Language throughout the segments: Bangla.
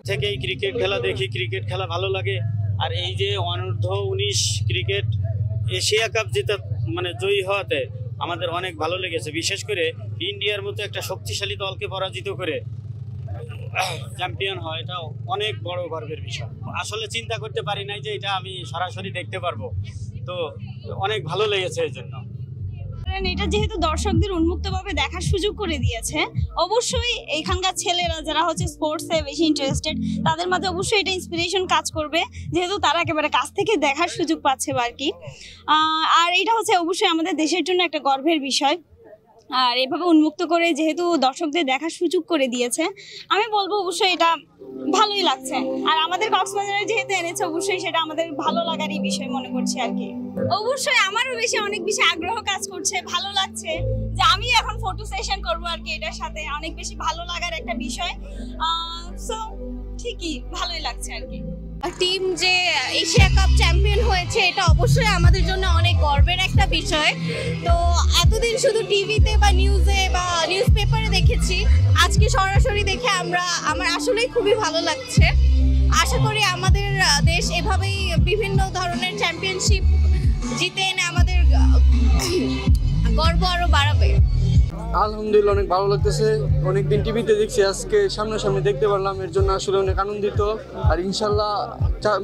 থেকেই ক্রিকেট খেলা দেখি, ক্রিকেট খেলা ভালো লাগে। আর এই যে অনূর্ধ্ব-19 ক্রিকেট এশিয়া কাপ জেতা মানে জয়ী হওয়াতে আমাদের অনেক ভালো লেগেছে। বিশেষ করে ইন্ডিয়ার মতো একটা শক্তিশালী দলকে পরাজিত করে চ্যাম্পিয়ন হয়, এটা অনেক বড় গর্বের বিষয়। আসলে চিন্তা করতে পারি নাই যে এটা আমি সরাসরি দেখতে পারবো, তো অনেক ভালো লেগেছে এই জন্য। এটা যেহেতু দর্শকদের উন্মুক্তভাবে দেখার সুযোগ করে দিয়েছে, অবশ্যই এখানকার ছেলেরা যারা হচ্ছে স্পোর্টসে বেশি ইন্টারেস্টেড তাদের মাঝে অবশ্যই এটা ইন্সপিরেশন কাজ করবে, যেহেতু তারা একেবারে কাছ থেকে দেখার সুযোগ পাচ্ছে আর কি। আর এটা হচ্ছে অবশ্যই আমাদের দেশের জন্য একটা গর্বের বিষয়। আর এভাবে উন্মুক্ত করে যেহেতু দর্শকদের দেখার সুযোগ করে দিয়েছে, আমি বলবো অবশ্যই এটা ভালোই লাগছে। আর আমাদের কক্সবাজারে যেহেতু এনেছে, অবশ্যই সেটা আমাদের ভালো লাগারই বিষয় মনে করছি আর কি। অবশ্যই আমারও অনেক বেশি আগ্রহ কাজ করছে, ভালো লাগছে যে আমি এখন ফটো সেশন করবো আর কি। এটার সাথে অনেক বেশি ভালো লাগার একটা বিষয়। সো ঠিকই ভালোই লাগছে আর কি। টিম যে এশিয়া কাপ চ্যাম্পিয়ন হয়েছে, এটা অবশ্যই আমাদের জন্য অনেক গর্বের একটা বিষয়। তো এতদিন শুধু টিভিতে বা নিউজে বা নিউজ পেপারে দেখেছি, আজকে সরাসরি দেখে আমার আসলেই খুবই ভালো লাগছে। আশা করি আমাদের দেশ এভাবেই বিভিন্ন ধরনের চ্যাম্পিয়নশিপ জিতে এনে আমাদের গর্ব আরো বাড়াবে। আলহামদুলিল্লাহ অনেক ভালো লাগতেছে। অনেকদিন টিভিতে দেখছি, আজকে সামনাসামনি দেখতে পারলাম, এর জন্য আসলে অনেক আনন্দিত। আর ইনশাল্লাহ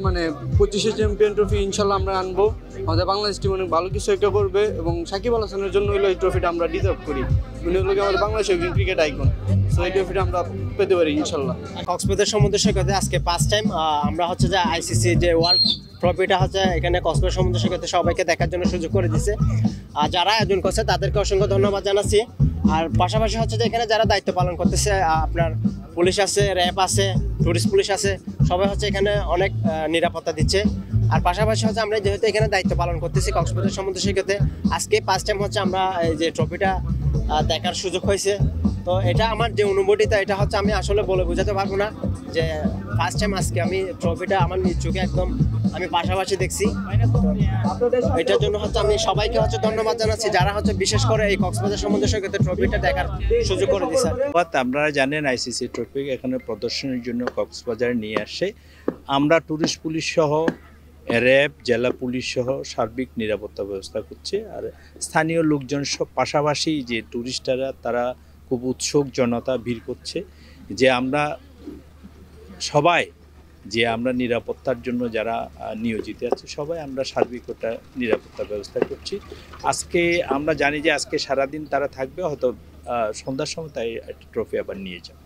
মানে 25শে চ্যাম্পিয়ন ট্রফি ইনশাল্লাহ আমরা আনবো। আমাদের বাংলাদেশ টিম অনেক ভালো কিছু একটা করবে এবং সাকিব আল হাসানের জন্য হলো এই ট্রফিটা আমরা ডিজার্ভ করি। উনি হলো আমাদের বাংলাদেশের একজন ক্রিকেট আইকন, সো এই ট্রফিটা আমরা পেতে পারি ইনশাল্লাহ। কক্সবাজার সমুদ্র সৈকতে আজকে ফার্স্ট টাইম আমরা হচ্ছে যে আইসিসি যে ওয়ার্ল্ড ট্রফিটা হচ্ছে এখানে কক্সবাজার সমুদ্র সৈকতে সবাইকে দেখার জন্য সুযোগ করে দিছে। আর যারা আয়োজন করছে তাদেরকে অসংখ্য ধন্যবাদ জানাচ্ছি। আর পাশাপাশি হচ্ছে যে এখানে যারা দায়িত্ব পালন করতেছে, আপনার পুলিশ আছে, র্যাব আছে, টুরিস্ট পুলিশ আছে, সবাই হচ্ছে এখানে অনেক নিরাপত্তা দিচ্ছে। আর পাশাপাশি হচ্ছে আমরা যেহেতু এখানে দায়িত্ব পালন করতেছি কক্সবাজার সমুদ্র সৈকতে, আজকে ফার্স্ট টাইম হচ্ছে আমরা এই যে ট্রফিটা দেখার সুযোগ হয়েছে। তো এটা আমার যে অনুভূতিটা, এটা হচ্ছে আমি আসলে বলে বোঝাতে পারবো না যে ফার্স্ট টাইম আজকে আমি ট্রফিটা আমার নিজ চোখে একদম আমি পাশাপাশি দেখছি। এটার জন্য হচ্ছে আমি সবাইকে হচ্ছে ধন্যবাদ জানাচ্ছি যারা হচ্ছে বিশেষ করে এই কক্সবাজার সমুদ্র সৈকতে ট্রফিটা দেখার সুযোগ করে দিয়েছে। আপনারা জানেন আইসিসি ট্রফি এখানে প্রদর্শনের জন্য কক্সবাজার নিয়ে আসে। আমরা টুরিস্ট পুলিশ সহ র্যাব, জেলা পুলিশ সহ সার্বিক নিরাপত্তা ব্যবস্থা করছে। আর স্থানীয় লোকজন সব পাশাপাশি যে টুরিস্টরা তারা খুব উৎসুক, জনতা ভিড় করছে যে আমরা সবাই যে আমরা নিরাপত্তার জন্য যারা নিয়োজিত আছে সবাই আমরা সার্বিক ওটা নিরাপত্তা ব্যবস্থা করছি। আজকে আমরা জানি যে আজকে সারাদিন তারা থাকবে, হয়তো সন্ধ্যার সময় তাই একটা ট্রফি আবার নিয়ে যাবে।